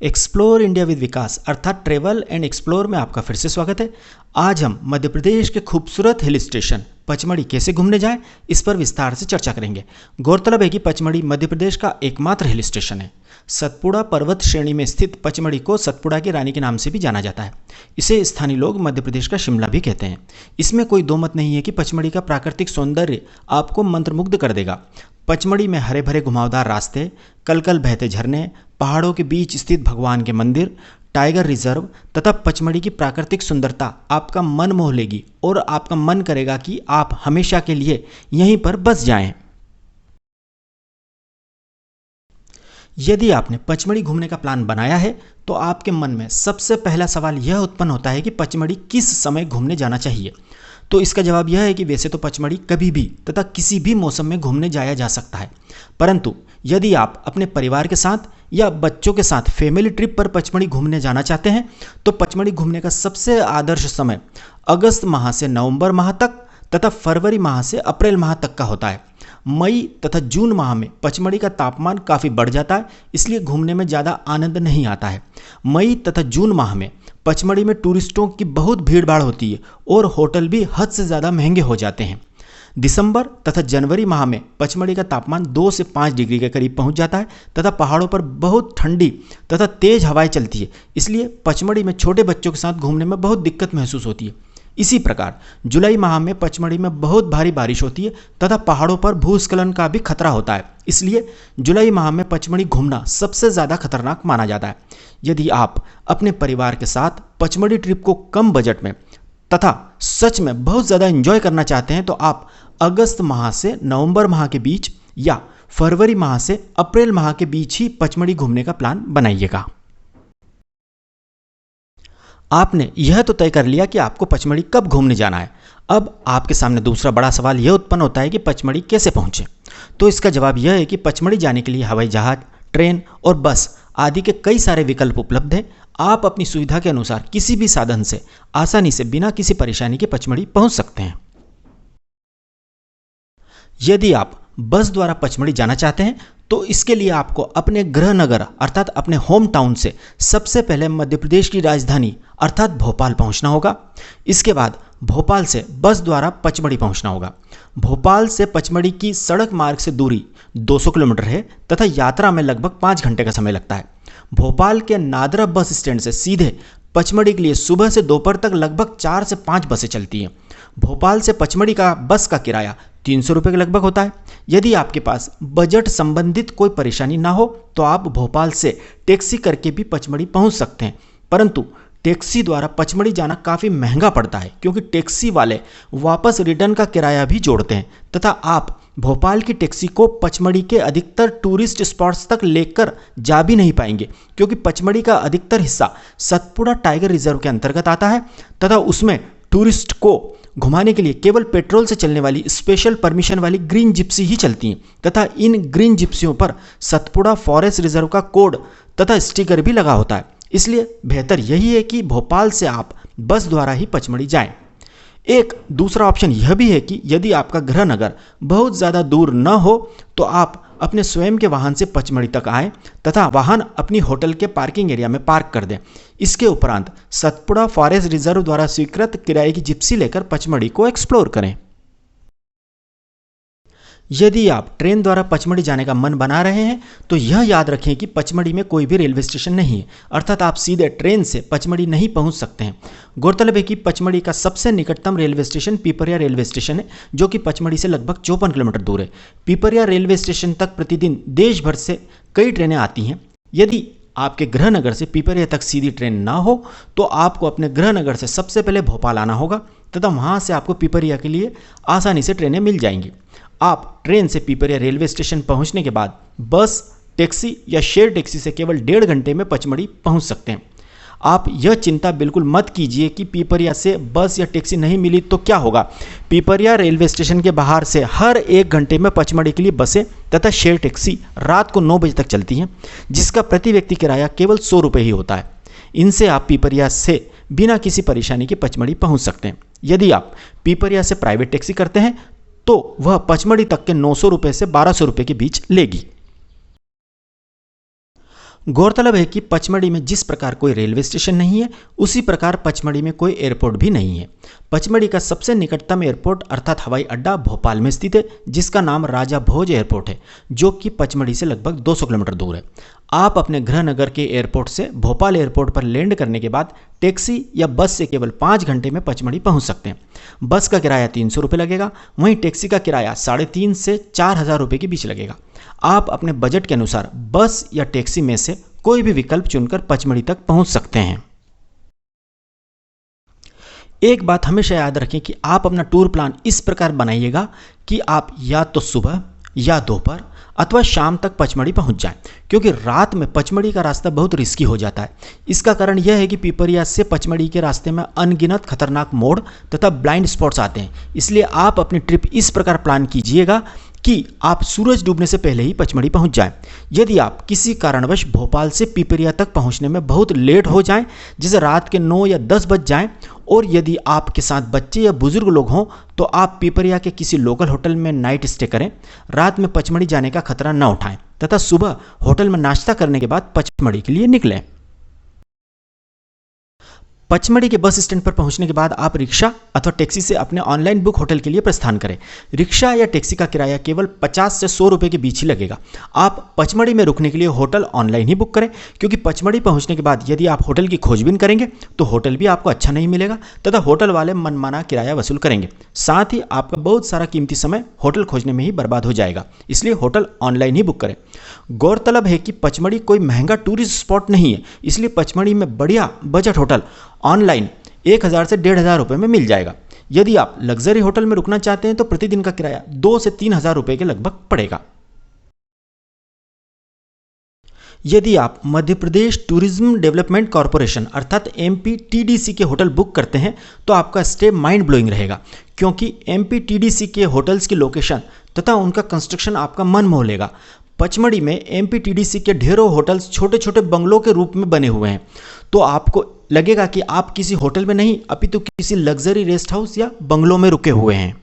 Explore India with विकास अर्थात travel and explore में आपका फिर से स्वागत है। आज हम मध्य प्रदेश के खूबसूरत हिल स्टेशन पचमढ़ी कैसे घूमने जाएं, इस पर विस्तार से चर्चा करेंगे। गौरतलब है कि पचमढ़ी मध्य प्रदेश का एकमात्र हिल स्टेशन है। सतपुड़ा पर्वत श्रेणी में स्थित पचमढ़ी को सतपुड़ा की रानी के नाम से भी जाना जाता है। इसे स्थानीय लोग मध्य प्रदेश का शिमला भी कहते हैं। इसमें कोई दो मत नहीं है कि पचमढ़ी का प्राकृतिक सौंदर्य आपको मंत्रमुग्ध कर देगा। पचमढ़ी में हरे भरे घुमावदार रास्ते, कलकल बहते झरने, पहाड़ों के बीच स्थित भगवान के मंदिर, टाइगर रिजर्व तथा पचमढ़ी की प्राकृतिक सुंदरता आपका मन मोह लेगी और आपका मन करेगा कि आप हमेशा के लिए यहीं पर बस जाएं। यदि आपने पचमढ़ी घूमने का प्लान बनाया है तो आपके मन में सबसे पहला सवाल यह उत्पन्न होता है कि पचमढ़ी किस समय घूमने जाना चाहिए। तो इसका जवाब यह है कि वैसे तो पचमढ़ी कभी भी तथा किसी भी मौसम में घूमने जाया जा सकता है, परंतु यदि आप अपने परिवार के साथ या बच्चों के साथ फैमिली ट्रिप पर पचमढ़ी घूमने जाना चाहते हैं तो पचमढ़ी घूमने का सबसे आदर्श समय अगस्त माह से नवंबर माह तक तथा फरवरी माह से अप्रैल माह तक का होता है। मई तथा जून माह में पचमढ़ी का तापमान काफ़ी बढ़ जाता है, इसलिए घूमने में ज़्यादा आनंद नहीं आता है। मई तथा जून माह में पचमढ़ी में टूरिस्टों की बहुत भीड़भाड़ होती है और होटल भी हद से ज़्यादा महंगे हो जाते हैं। दिसंबर तथा जनवरी माह में पचमढ़ी का तापमान 2 से 5 डिग्री के करीब पहुंच जाता है तथा पहाड़ों पर बहुत ठंडी तथा तेज हवाएं चलती है, इसलिए पचमढ़ी में छोटे बच्चों के साथ घूमने में बहुत दिक्कत महसूस होती है। इसी प्रकार जुलाई माह में पचमढ़ी में बहुत भारी बारिश होती है तथा पहाड़ों पर भूस्खलन का भी खतरा होता है, इसलिए जुलाई माह में पचमढ़ी घूमना सबसे ज़्यादा खतरनाक माना जाता है। यदि आप अपने परिवार के साथ पचमढ़ी ट्रिप को कम बजट में तथा सच में बहुत ज़्यादा एंजॉय करना चाहते हैं तो आप अगस्त माह से नवंबर माह के बीच या फरवरी माह से अप्रैल माह के बीच ही पचमढ़ी घूमने का प्लान बनाइएगा। आपने यह तो तय कर लिया कि आपको पचमढ़ी कब घूमने जाना है। अब आपके सामने दूसरा बड़ा सवाल यह उत्पन्न होता है कि पचमढ़ी कैसे पहुंचे। तो इसका जवाब यह है कि पचमढ़ी जाने के लिए हवाई जहाज, ट्रेन और बस आदि के कई सारे विकल्प उपलब्ध हैं। आप अपनी सुविधा के अनुसार किसी भी साधन से आसानी से बिना किसी परेशानी के पचमढ़ी पहुंच सकते हैं। यदि आप बस द्वारा पचमढ़ी जाना चाहते हैं तो इसके लिए आपको अपने गृह नगर अर्थात अपने होम टाउन से सबसे पहले मध्य प्रदेश की राजधानी अर्थात भोपाल पहुंचना होगा। इसके बाद भोपाल से बस द्वारा पचमढ़ी पहुंचना होगा। भोपाल से पचमढ़ी की सड़क मार्ग से दूरी 200 किलोमीटर है तथा यात्रा में लगभग 5 घंटे का समय लगता है। भोपाल के नादरा बस स्टैंड से सीधे पचमढ़ी के लिए सुबह से दोपहर तक लगभग 4 से 5 बसें चलती हैं। भोपाल से पचमढ़ी का बस का किराया 300 रुपये के लगभग होता है। यदि आपके पास बजट संबंधित कोई परेशानी ना हो तो आप भोपाल से टैक्सी करके भी पचमढ़ी पहुंच सकते हैं, परंतु टैक्सी द्वारा पचमढ़ी जाना काफ़ी महंगा पड़ता है क्योंकि टैक्सी वाले वापस रिटर्न का किराया भी जोड़ते हैं तथा आप भोपाल की टैक्सी को पचमढ़ी के अधिकतर टूरिस्ट स्पॉट्स तक लेकर जा भी नहीं पाएंगे क्योंकि पचमढ़ी का अधिकतर हिस्सा सतपुड़ा टाइगर रिजर्व के अंतर्गत आता है तथा उसमें टूरिस्ट को घुमाने के लिए केवल पेट्रोल से चलने वाली स्पेशल परमिशन वाली ग्रीन जिप्सी ही चलती हैं तथा इन ग्रीन जिप्सियों पर सतपुड़ा फॉरेस्ट रिजर्व का कोड तथा स्टिकर भी लगा होता है। इसलिए बेहतर यही है कि भोपाल से आप बस द्वारा ही पचमढ़ी जाएं। एक दूसरा ऑप्शन यह भी है कि यदि आपका गृह नगर बहुत ज़्यादा दूर न हो तो आप अपने स्वयं के वाहन से पचमढ़ी तक आएं तथा वाहन अपनी होटल के पार्किंग एरिया में पार्क कर दें। इसके उपरांत सतपुड़ा फॉरेस्ट रिजर्व द्वारा स्वीकृत किराए की जिप्सी लेकर पचमढ़ी को एक्सप्लोर करें। यदि आप ट्रेन द्वारा पचमढ़ी जाने का मन बना रहे हैं तो यह याद रखें कि पचमढ़ी में कोई भी रेलवे स्टेशन नहीं है, अर्थात आप सीधे ट्रेन से पचमढ़ी नहीं पहुंच सकते हैं। गौरतलब है कि पचमढ़ी का सबसे निकटतम railway station Pipariya railway station है, जो कि पचमढ़ी से लगभग 54 किलोमीटर दूर है। पीपरिया रेलवे स्टेशन तक प्रतिदिन देश भर से कई ट्रेनें आती हैं। यदि आपके गृह नगर से पीपरिया तक सीधी ट्रेन ना हो तो आपको अपने गृह नगर से सबसे पहले भोपाल आना होगा तथा वहाँ से आपको पीपरिया के लिए आसानी से ट्रेनें मिल जाएंगी। आप ट्रेन से पीपरिया रेलवे स्टेशन पहुंचने के बाद बस, टैक्सी या शेयर टैक्सी से केवल 1.5 घंटे में पचमढ़ी पहुंच सकते हैं। आप यह चिंता बिल्कुल मत कीजिए कि पीपरिया से बस या टैक्सी नहीं मिली तो क्या होगा। पीपरिया रेलवे स्टेशन के बाहर से हर 1 घंटे में पचमढ़ी के लिए बसें तथा शेयर टैक्सी रात को 9 बजे तक चलती हैं, जिसका प्रति व्यक्ति किराया केवल 100 रुपये ही होता है। इनसे आप पीपरिया से बिना किसी परेशानी के पचमढ़ी पहुंच सकते हैं। यदि आप पीपरिया से प्राइवेट टैक्सी करते हैं तो वह पचमढ़ी तक के 900 रुपये से 1200 रुपये के बीच लेगी। गौरतलब है कि पचमढ़ी में जिस प्रकार कोई रेलवे स्टेशन नहीं है, उसी प्रकार पचमढ़ी में कोई एयरपोर्ट भी नहीं है। पचमढ़ी का सबसे निकटतम एयरपोर्ट अर्थात हवाई अड्डा भोपाल में स्थित है, जिसका नाम राजा भोज एयरपोर्ट है, जो कि पचमढ़ी से लगभग 200 किलोमीटर दूर है। आप अपने गृह नगर के एयरपोर्ट से भोपाल एयरपोर्ट पर लैंड करने के बाद टैक्सी या बस से केवल 5 घंटे में पचमढ़ी पहुंच सकते हैं। बस का किराया 300 रुपये लगेगा, वहीं टैक्सी का किराया 3,500 से 4,000 रुपये के बीच लगेगा। आप अपने बजट के अनुसार बस या टैक्सी में से कोई भी विकल्प चुनकर पचमढ़ी तक पहुंच सकते हैं। एक बात हमेशा याद रखें कि आप अपना टूर प्लान इस प्रकार बनाइएगा कि आप या तो सुबह या दोपहर अथवा शाम तक पचमढ़ी पहुंच जाएं, क्योंकि रात में पचमढ़ी का रास्ता बहुत रिस्की हो जाता है। इसका कारण यह है कि पिपरिया से पचमढ़ी के रास्ते में अनगिनत खतरनाक मोड़ तथा ब्लाइंड स्पॉट्स आते हैं। इसलिए आप अपनी ट्रिप इस प्रकार प्लान कीजिएगा कि आप सूरज डूबने से पहले ही पचमढ़ी पहुंच जाएं। यदि आप किसी कारणवश भोपाल से पिपरिया तक पहुंचने में बहुत लेट हो जाएं, जैसे रात के 9 या 10 बज जाएं, और यदि आपके साथ बच्चे या बुजुर्ग लोग हों, तो आप पिपरिया के किसी लोकल होटल में नाइट स्टे करें। रात में पचमढ़ी जाने का खतरा न उठाएं तथा सुबह होटल में नाश्ता करने के बाद पचमढ़ी के लिए निकलें। पचमढ़ी के बस स्टैंड पर पहुंचने के बाद आप रिक्शा अथवा टैक्सी से अपने ऑनलाइन बुक होटल के लिए प्रस्थान करें। रिक्शा या टैक्सी का किराया केवल 50 से 100 रुपये के बीच ही लगेगा। आप पचमढ़ी में रुकने के लिए होटल ऑनलाइन ही बुक करें, क्योंकि पचमढ़ी पहुंचने के बाद यदि आप होटल की खोजबीन करेंगे तो होटल भी आपको अच्छा नहीं मिलेगा तथा होटल वाले मनमाना किराया वसूल करेंगे। साथ ही आपका बहुत सारा कीमती समय होटल खोजने में ही बर्बाद हो जाएगा। इसलिए होटल ऑनलाइन ही बुक करें। गौरतलब है कि पचमढ़ी कोई महंगा टूरिस्ट स्पॉट नहीं है, इसलिए पचमढ़ी में बढ़िया बजट होटल ऑनलाइन 1,000 से 1,500 रुपये में मिल जाएगा। यदि आप लग्जरी होटल में रुकना चाहते हैं तो प्रतिदिन का किराया 2 से 3,000 रुपये के लगभग पड़ेगा। यदि आप Madhya Pradesh tourism development corporation अर्थात MPTDC के होटल बुक करते हैं तो आपका स्टे माइंड ब्लोइंग रहेगा, क्योंकि MPTDC के होटल्स की लोकेशन तथा उनका कंस्ट्रक्शन आपका मन मोह लेगा। पचमढ़ी में MPTDC के ढेरों होटल्स छोटे छोटे बंगलों के रूप में बने हुए हैं, तो आपको लगेगा कि आप किसी होटल में नहीं अपितु किसी लग्जरी रेस्ट हाउस या बंगलों में रुके हुए हैं।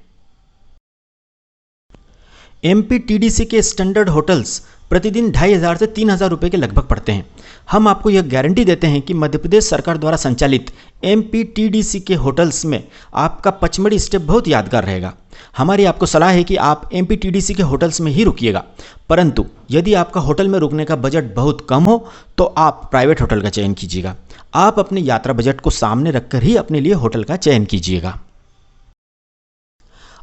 MPTDC के स्टैंडर्ड होटल्स प्रतिदिन 2,500 से 3,000 रुपये के लगभग पड़ते हैं। हम आपको यह गारंटी देते हैं कि मध्य प्रदेश सरकार द्वारा संचालित MPTDC के होटल्स में आपका पचमढ़ी स्टे बहुत यादगार रहेगा। हमारी आपको सलाह है कि आप MPTDC के होटल्स में ही रुकिएगा, परंतु यदि आपका होटल में रुकने का बजट बहुत कम हो तो आप प्राइवेट होटल का चयन कीजिएगा। आप अपने यात्रा बजट को सामने रखकर ही अपने लिए होटल का चयन कीजिएगा।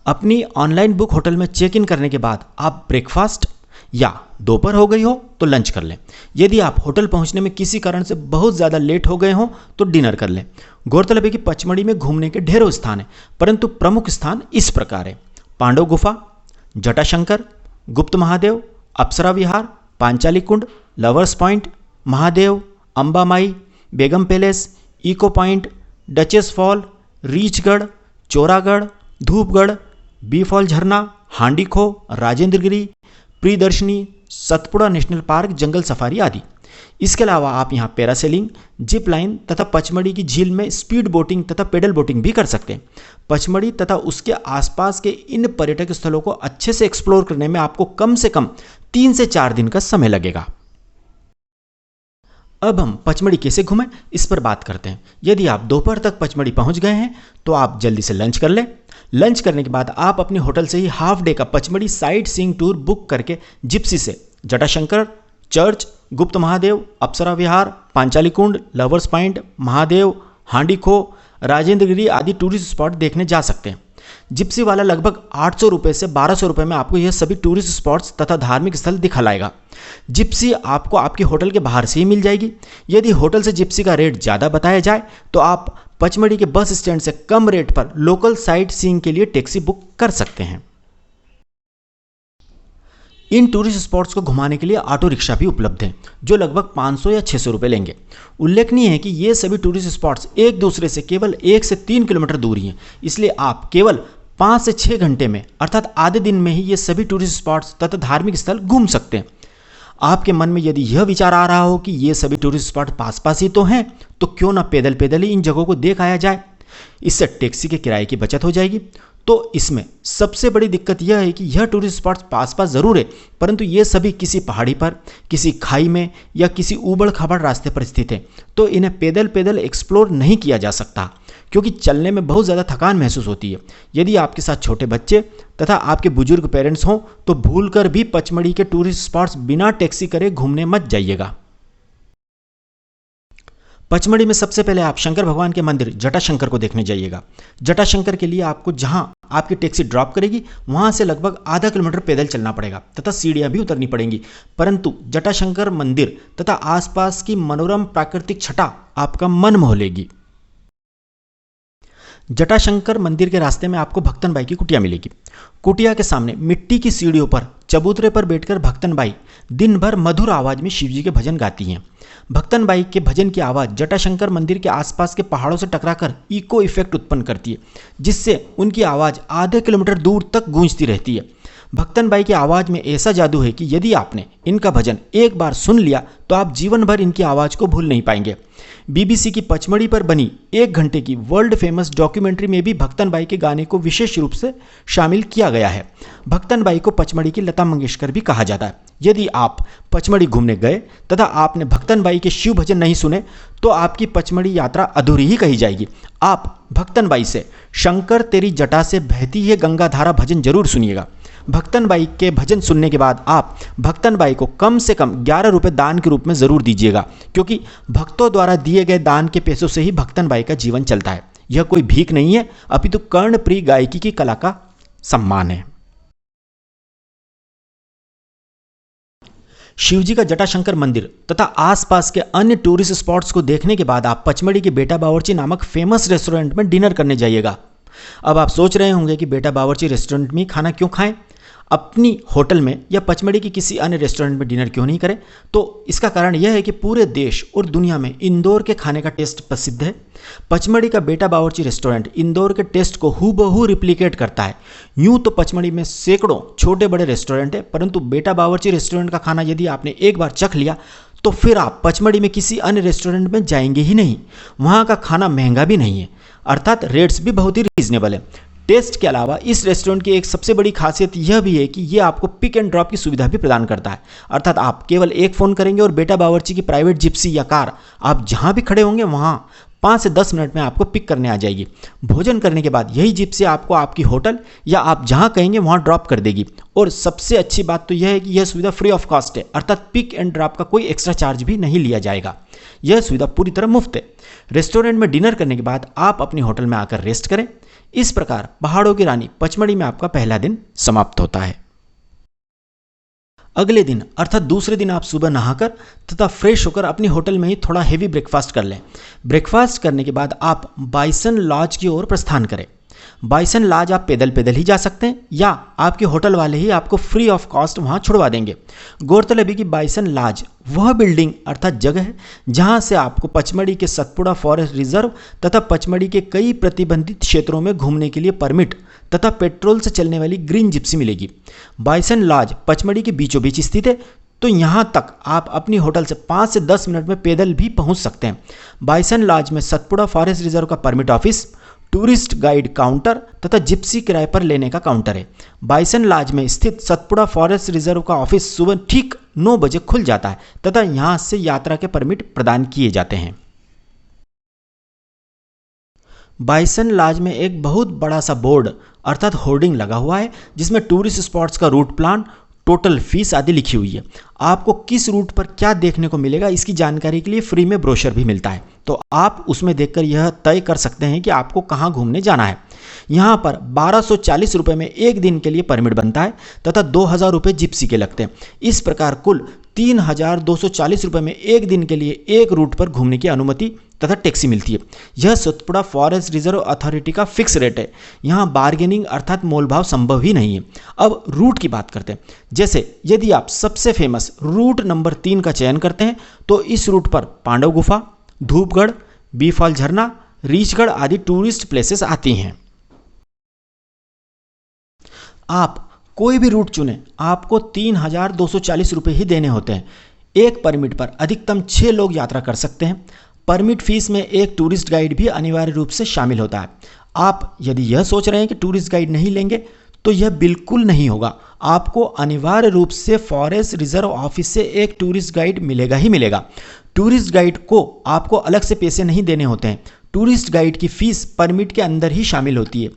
अपनी ऑनलाइन बुक होटल में चेक इन करने के बाद आप ब्रेकफास्ट या दोपहर हो गई हो तो लंच कर लें। यदि आप होटल पहुंचने में किसी कारण से बहुत ज़्यादा लेट हो गए हो तो डिनर कर लें। गौरतलब है कि पचमढ़ी में घूमने के ढेरों स्थान हैं, परंतु प्रमुख स्थान इस प्रकार है: Pandav Gufa, Jatashankar, Gupt Mahadev, Apsara Vihar, Panchali Kund, lovers point, Mahadev, Amba Mai, Begum palace, echo point, Duchess fall, Reechgarh, Chauragarh, Dhoopgarh, bee fall झरना, हांडी खो, राजेंद्रगिरी, प्रियदर्शनी, सतपुड़ा नेशनल पार्क, जंगल सफारी आदि। इसके अलावा आप यहाँ पैरासेलिंग, जिप लाइन तथा पचमढ़ी की झील में स्पीड बोटिंग तथा पेडल बोटिंग भी कर सकते हैं। पचमढ़ी तथा उसके आसपास के इन पर्यटक स्थलों को अच्छे से एक्सप्लोर करने में आपको कम से कम 3 से 4 दिन का समय लगेगा। अब हम पचमढ़ी कैसे घूमें इस पर बात करते हैं। यदि आप दोपहर तक पचमढ़ी पहुंच गए हैं तो आप जल्दी से लंच कर लें। लंच करने के बाद आप अपने होटल से ही हाफ डे का Pachmarhi sight seeing tour book करके जिप्सी से जटाशंकर, चर्च, गुप्त महादेव, अप्सरा विहार, पांचाली कुंड, लवर्स पॉइंट, महादेव, हांडी खो, राजेंद्रगिरी आदि टूरिस्ट स्पॉट देखने जा सकते हैं। जिप्सी वाला लगभग 800 रुपये से 1,200 रुपये में आपको यह सभी टूरिस्ट स्पॉट्स तथा धार्मिक स्थल दिखा लाएगा। जिप्सी आपको आपके होटल के बाहर से ही मिल जाएगी। यदि होटल से जिप्सी का रेट ज़्यादा बताया जाए तो आप पचमढ़ी के बस स्टैंड से कम रेट पर लोकल साइट सीइंग के लिए टैक्सी बुक कर सकते हैं। इन टूरिस्ट स्पॉट्स को घुमाने के लिए ऑटो रिक्शा भी उपलब्ध हैं, जो लगभग 500 या 600 रुपये लेंगे। उल्लेखनीय है कि ये सभी टूरिस्ट स्पॉट्स एक दूसरे से केवल 1 से 3 किलोमीटर दूरी हैं, इसलिए आप केवल 5 से 6 घंटे में अर्थात आधे दिन में ही ये सभी टूरिस्ट स्पॉट्स तथा धार्मिक स्थल घूम सकते हैं। आपके मन में यदि यह विचार आ रहा हो कि ये सभी टूरिस्ट स्पॉट पास पास ही तो हैं, तो क्यों ना पैदल पैदल ही इन जगहों को देख आया जाए। इससे टैक्सी के किराए की बचत हो जाएगी। तो इसमें सबसे बड़ी दिक्कत यह है कि यह टूरिस्ट स्पॉट्स पास पास ज़रूर है, परंतु ये सभी किसी पहाड़ी पर, किसी खाई में या किसी ऊबड़ खाबड़ रास्ते पर स्थित है। तो इन्हें पैदल पैदल एक्सप्लोर नहीं किया जा सकता, क्योंकि चलने में बहुत ज़्यादा थकान महसूस होती है। यदि आपके साथ छोटे बच्चे तथा आपके बुजुर्ग पेरेंट्स हों तो भूलकर भी पचमढ़ी के टूरिस्ट स्पॉट्स बिना टैक्सी करे घूमने मत जाइएगा। पचमढ़ी में सबसे पहले आप शंकर भगवान के मंदिर जटाशंकर को देखने जाइएगा। जटाशंकर के लिए आपको जहां आपकी टैक्सी ड्रॉप करेगी वहां से लगभग आधा किलोमीटर पैदल चलना पड़ेगा तथा सीढ़ियां भी उतरनी पड़ेंगी, परंतु जटाशंकर मंदिर तथा आसपास की मनोरम प्राकृतिक छटा आपका मन मोह लेगी। जटाशंकर मंदिर के रास्ते में आपको भक्तन बाई की कुटिया मिलेगी। कुटिया के सामने मिट्टी की सीढ़ियों पर चबूतरे पर बैठकर भक्तन बाई दिन भर मधुर आवाज में शिवजी के भजन गाती हैं। भक्तन बाई के भजन की आवाज़ जटाशंकर मंदिर के आसपास के पहाड़ों से टकराकर इको इफेक्ट उत्पन्न करती है, जिससे उनकी आवाज़ आधे किलोमीटर दूर तक गूंजती रहती है। भक्तन बाई की आवाज़ में ऐसा जादू है कि यदि आपने इनका भजन एक बार सुन लिया तो आप जीवन भर इनकी आवाज़ को भूल नहीं पाएंगे। बीबीसी की पचमढ़ी पर बनी 1 घंटे की वर्ल्ड फेमस डॉक्यूमेंट्री में भी भक्तन बाई के गाने को विशेष रूप से शामिल किया गया है। भक्तन बाई को पचमढ़ी की लता मंगेशकर भी कहा जाता है। यदि आप पचमढ़ी घूमने गए तथा आपने भक्तन बाई के शिव भजन नहीं सुने तो आपकी पचमढ़ी यात्रा अधूरी ही कही जाएगी। आप भक्तन बाई से शंकर तेरी जटा से बहती है गंगा धारा भजन जरूर सुनिएगा। भक्तन बाई के भजन सुनने के बाद आप भक्तन बाई को कम से कम 11 रुपये दान के रूप में ज़रूर दीजिएगा, क्योंकि भक्तों द्वारा दिए गए दान के पैसों से ही भक्तन बाई का जीवन चलता है। यह कोई भीख नहीं है, अपितु कर्णप्रिय गायकी की कला का सम्मान है। शिवजी का जटाशंकर मंदिर तथा आसपास के अन्य टूरिस्ट स्पॉट्स को देखने के बाद आप पचमढ़ी के बेटा बावर्ची नामक फेमस रेस्टोरेंट में डिनर करने जाइएगा। अब आप सोच रहे होंगे कि बेटा बावर्ची रेस्टोरेंट में खाना क्यों खाएं, अपनी होटल में या पचमढ़ी की किसी अन्य रेस्टोरेंट में डिनर क्यों नहीं करें? तो इसका कारण यह है कि पूरे देश और दुनिया में इंदौर के खाने का टेस्ट प्रसिद्ध है। पचमढ़ी का बेटा बावर्ची रेस्टोरेंट इंदौर के टेस्ट को हूबहू रिप्लिकेट करता है। यूं तो पचमढ़ी में सैकड़ों छोटे बड़े रेस्टोरेंट है, परंतु बेटा बावर्ची रेस्टोरेंट का खाना यदि आपने एक बार चख लिया तो फिर आप पचमढ़ी में किसी अन्य रेस्टोरेंट में जाएंगे ही नहीं। वहाँ का खाना महंगा भी नहीं है, अर्थात रेट्स भी बहुत ही रीजनेबल है। टेस्ट के अलावा इस रेस्टोरेंट की एक सबसे बड़ी खासियत यह भी है कि ये आपको पिक एंड ड्रॉप की सुविधा भी प्रदान करता है, अर्थात आप केवल एक फ़ोन करेंगे और बेटा बावर्ची की प्राइवेट जिप्सी या कार आप जहां भी खड़े होंगे वहां 5 से 10 मिनट में आपको पिक करने आ जाएगी। भोजन करने के बाद यही जिप्सी आपको आपकी होटल या आप जहां कहेंगे वहां ड्रॉप कर देगी। और सबसे अच्छी बात तो यह है कि यह सुविधा फ्री ऑफ कॉस्ट है, अर्थात पिक एंड ड्रॉप का कोई एक्स्ट्रा चार्ज भी नहीं लिया जाएगा। यह सुविधा पूरी तरह मुफ्त है। रेस्टोरेंट में डिनर करने के बाद आप अपनी होटल में आकर रेस्ट करें। इस प्रकार पहाड़ों की रानी पचमढ़ी में आपका पहला दिन समाप्त होता है। अगले दिन अर्थात दूसरे दिन आप सुबह नहाकर तथा फ्रेश होकर अपनी होटल में ही थोड़ा हेवी ब्रेकफास्ट कर लें। ब्रेकफास्ट करने के बाद आप बाइसन लॉज की ओर प्रस्थान करें। बाइसन लॉज आप पैदल पैदल ही जा सकते हैं या आपके होटल वाले ही आपको फ्री ऑफ कॉस्ट वहां छुड़वा देंगे। गौरतलब है कि बाइसन लॉज वह बिल्डिंग अर्थात जगह है जहां से आपको पचमढ़ी के सतपुड़ा फॉरेस्ट रिजर्व तथा पचमढ़ी के कई प्रतिबंधित क्षेत्रों में घूमने के लिए परमिट तथा पेट्रोल से चलने वाली ग्रीन जिप्सी मिलेगी। बाइसन लॉज पचमढ़ी के बीचों बीच स्थित है, तो यहाँ तक आप अपनी होटल से 5 से 10 मिनट में पैदल भी पहुँच सकते हैं। बाइसन लॉज में सतपुड़ा फॉरेस्ट रिजर्व का permit office, tourist guide counter तथा जिप्सी किराए पर लेने का काउंटर है। बाइसन लॉज में स्थित सतपुड़ा फॉरेस्ट रिजर्व का ऑफिस सुबह ठीक 9 बजे खुल जाता है तथा यहाँ से यात्रा के परमिट प्रदान किए जाते हैं। बाइसन लॉज में एक बहुत बड़ा सा बोर्ड अर्थात होर्डिंग लगा हुआ है, जिसमें टूरिस्ट स्पॉट्स का रूट प्लान, टोटल फीस आदि लिखी हुई है। आपको किस रूट पर क्या देखने को मिलेगा इसकी जानकारी के लिए फ्री में ब्रोशर भी मिलता है, तो आप उसमें देखकर यह तय कर सकते हैं कि आपको कहाँ घूमने जाना है। यहाँ पर 1240 रुपये में एक दिन के लिए परमिट बनता है तथा 2000 रुपये जिप्सी के लगते हैं। इस प्रकार कुल 3240 रुपये में एक दिन के लिए एक रूट पर घूमने की अनुमति तथा टैक्सी मिलती है। यह सतपुड़ा फॉरेस्ट रिजर्व अथॉरिटी का फिक्स रेट है। यहाँ बार्गेनिंग अर्थात मोलभाव संभव ही नहीं है। अब रूट की बात करते हैं। जैसे यदि आप सबसे फेमस रूट नंबर 3 का चयन करते हैं तो इस रूट पर पांडव गुफा, धूपगढ़, बीफॉल झरना, रीछगढ़ आदि टूरिस्ट प्लेसेस आती हैं। आप कोई भी रूट चुनें, आपको 3240 रुपये ही देने होते हैं। एक परमिट पर अधिकतम 6 लोग यात्रा कर सकते हैं। परमिट फीस में एक टूरिस्ट गाइड भी अनिवार्य रूप से शामिल होता है। आप यदि यह सोच रहे हैं कि टूरिस्ट गाइड नहीं लेंगे तो यह बिल्कुल नहीं होगा। आपको अनिवार्य रूप से फॉरेस्ट रिजर्व ऑफिस से एक टूरिस्ट गाइड मिलेगा ही मिलेगा। टूरिस्ट गाइड को आपको अलग से पैसे नहीं देने होते हैं। टूरिस्ट गाइड की फीस परमिट के अंदर ही शामिल होती है।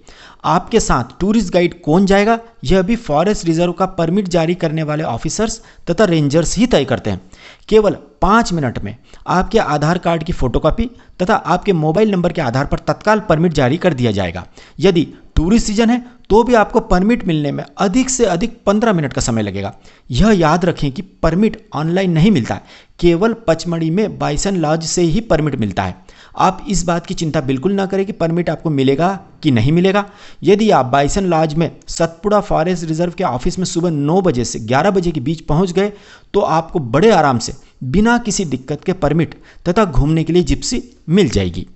आपके साथ टूरिस्ट गाइड कौन जाएगा यह भी फॉरेस्ट रिजर्व का परमिट जारी करने वाले ऑफिसर्स तथा रेंजर्स ही तय करते हैं। केवल 5 मिनट में आपके आधार कार्ड की फोटोकॉपी तथा आपके मोबाइल नंबर के आधार पर तत्काल परमिट जारी कर दिया जाएगा। यदि टूरिस्ट सीजन है तो भी आपको परमिट मिलने में अधिक से अधिक 15 मिनट का समय लगेगा। यह याद रखें कि परमिट ऑनलाइन नहीं मिलता है, केवल पचमढ़ी में बाइसन लॉज से ही परमिट मिलता है। आप इस बात की चिंता बिल्कुल ना करें कि परमिट आपको मिलेगा कि नहीं मिलेगा। यदि आप बाइसन लॉज में सतपुड़ा फॉरेस्ट रिजर्व के ऑफिस में सुबह 9 बजे से 11 बजे के बीच पहुंच गए तो आपको बड़े आराम से बिना किसी दिक्कत के परमिट तथा घूमने के लिए जिप्सी मिल जाएगी।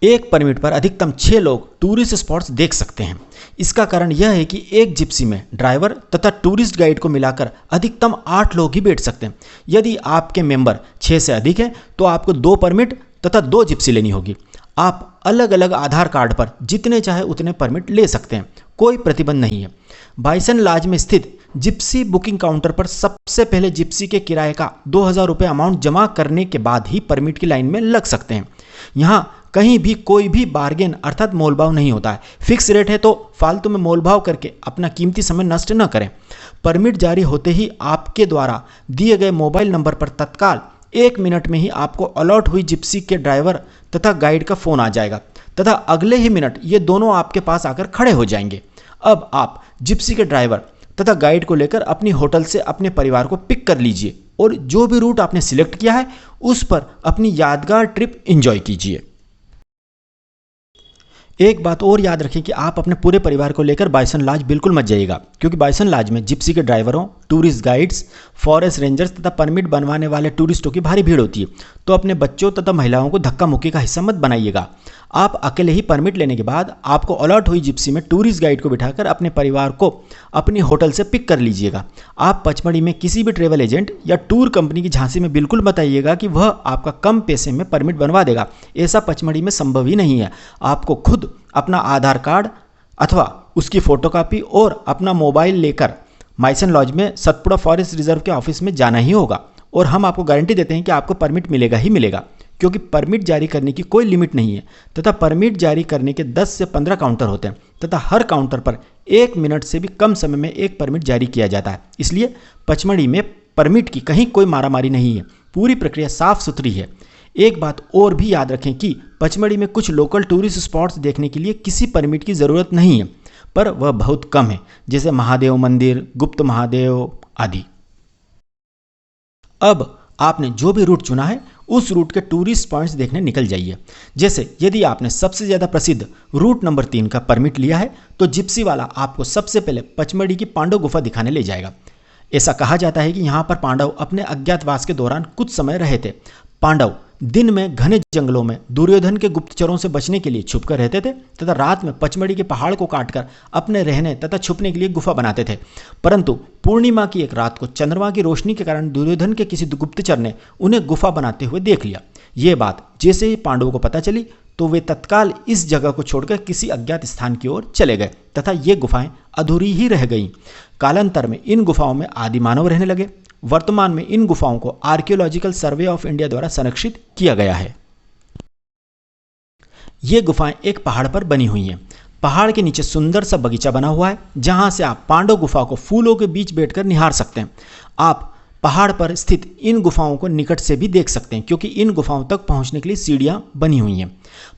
एक परमिट पर अधिकतम 6 लोग टूरिस्ट स्पॉट्स देख सकते हैं। इसका कारण यह है कि एक जिप्सी में ड्राइवर तथा टूरिस्ट गाइड को मिलाकर अधिकतम 8 लोग ही बैठ सकते हैं। यदि आपके मेंबर 6 से अधिक हैं तो आपको 2 परमिट तथा 2 जिप्सी लेनी होगी। आप अलग अलग आधार कार्ड पर जितने चाहे उतने परमिट ले सकते हैं, कोई प्रतिबंध नहीं है। बाइसन लॉज में स्थित जिप्सी बुकिंग काउंटर पर सबसे पहले जिप्सी के किराए का 2000 रुपये अमाउंट जमा करने के बाद ही परमिट की लाइन में लग सकते हैं। यहाँ कहीं भी कोई भी बार्गेन अर्थात मोलभाव नहीं होता है। फिक्स रेट है तो फालतू में मोलभाव करके अपना कीमती समय नष्ट न करें। परमिट जारी होते ही आपके द्वारा दिए गए मोबाइल नंबर पर तत्काल 1 मिनट में ही आपको अलॉट हुई जिप्सी के ड्राइवर तथा गाइड का फोन आ जाएगा तथा अगले ही मिनट ये दोनों आपके पास आकर खड़े हो जाएंगे। अब आप जिप्सी के ड्राइवर तथा गाइड को लेकर अपनी होटल से अपने परिवार को पिक कर लीजिए और जो भी रूट आपने सिलेक्ट किया है उस पर अपनी यादगार ट्रिप एंजॉय कीजिए। एक बात और याद रखें कि आप अपने पूरे परिवार को लेकर बाइसन लॉज बिल्कुल मत जाइएगा, क्योंकि बाइसन लॉज में जिप्सी के ड्राइवरों, टूरिस्ट गाइड्स, फॉरेस्ट रेंजर्स तथा परमिट बनवाने वाले टूरिस्टों की भारी भीड़ होती है। तो अपने बच्चों तथा महिलाओं को धक्का मुक्की का हिस्सा मत बनाइएगा। आप अकेले ही परमिट लेने के बाद आपको अलॉट हुई जिप्सी में टूरिस्ट गाइड को बिठाकर अपने परिवार को अपनी होटल से पिक कर लीजिएगा। आप पचमढ़ी में किसी भी ट्रेवल एजेंट या टूर कंपनी की झांसी में बिल्कुल बताइएगा कि वह आपका कम पैसे में परमिट बनवा देगा। ऐसा पचमढ़ी में संभव ही नहीं है। आपको खुद अपना आधार कार्ड अथवा उसकी फोटोकॉपी और अपना मोबाइल लेकर बाइसन लॉज में सतपुड़ा फॉरेस्ट रिजर्व के ऑफिस में जाना ही होगा और हम आपको गारंटी देते हैं कि आपको परमिट मिलेगा ही मिलेगा, क्योंकि परमिट जारी करने की कोई लिमिट नहीं है तथा परमिट जारी करने के 10 से 15 काउंटर होते हैं तथा हर काउंटर पर 1 मिनट से भी कम समय में एक परमिट जारी किया जाता है। इसलिए पचमढ़ी में परमिट की कहीं कोई मारामारी नहीं है, पूरी प्रक्रिया साफ सुथरी है। एक बात और भी याद रखें कि पचमढ़ी में कुछ लोकल टूरिस्ट स्पॉट्स देखने के लिए किसी परमिट की ज़रूरत नहीं है, पर वह बहुत कम है, जैसे महादेव मंदिर, गुप्त महादेव आदि। अब आपने जो भी रूट चुना है उस रूट के टूरिस्ट पॉइंट्स देखने निकल जाइए। जैसे यदि आपने सबसे ज़्यादा प्रसिद्ध रूट नंबर 3 का परमिट लिया है तो जिप्सी वाला आपको सबसे पहले पचमढ़ी की पांडव गुफा दिखाने ले जाएगा। ऐसा कहा जाता है कि यहाँ पर पांडव अपने अज्ञातवास के दौरान कुछ समय रहे थे। पांडव दिन में घने जंगलों में दुर्योधन के गुप्तचरों से बचने के लिए छुपकर रहते थे तथा रात में पचमढ़ी के पहाड़ को काटकर अपने रहने तथा छुपने के लिए गुफा बनाते थे। परंतु पूर्णिमा की एक रात को चंद्रमा की रोशनी के कारण दुर्योधन के किसी गुप्तचर ने उन्हें गुफा बनाते हुए देख लिया। ये बात जैसे ही पांडवों को पता चली तो वे तत्काल इस जगह को छोड़कर किसी अज्ञात स्थान की ओर चले गए तथा ये गुफाएं अधूरी ही रह गईं। कालांतर में इन गुफाओं में आदि मानव रहने लगे। वर्तमान में इन गुफाओं को आर्कियोलॉजिकल सर्वे ऑफ इंडिया द्वारा संरक्षित किया गया है। ये गुफाएं एक पहाड़ पर बनी हुई हैं। पहाड़ के नीचे सुंदर सा बगीचा बना हुआ है जहां से आप पांडव गुफा को फूलों के बीच बैठकर निहार सकते हैं। आप पहाड़ पर स्थित इन गुफाओं को निकट से भी देख सकते हैं, क्योंकि इन गुफाओं तक पहुंचने के लिए सीढ़ियां बनी हुई हैं।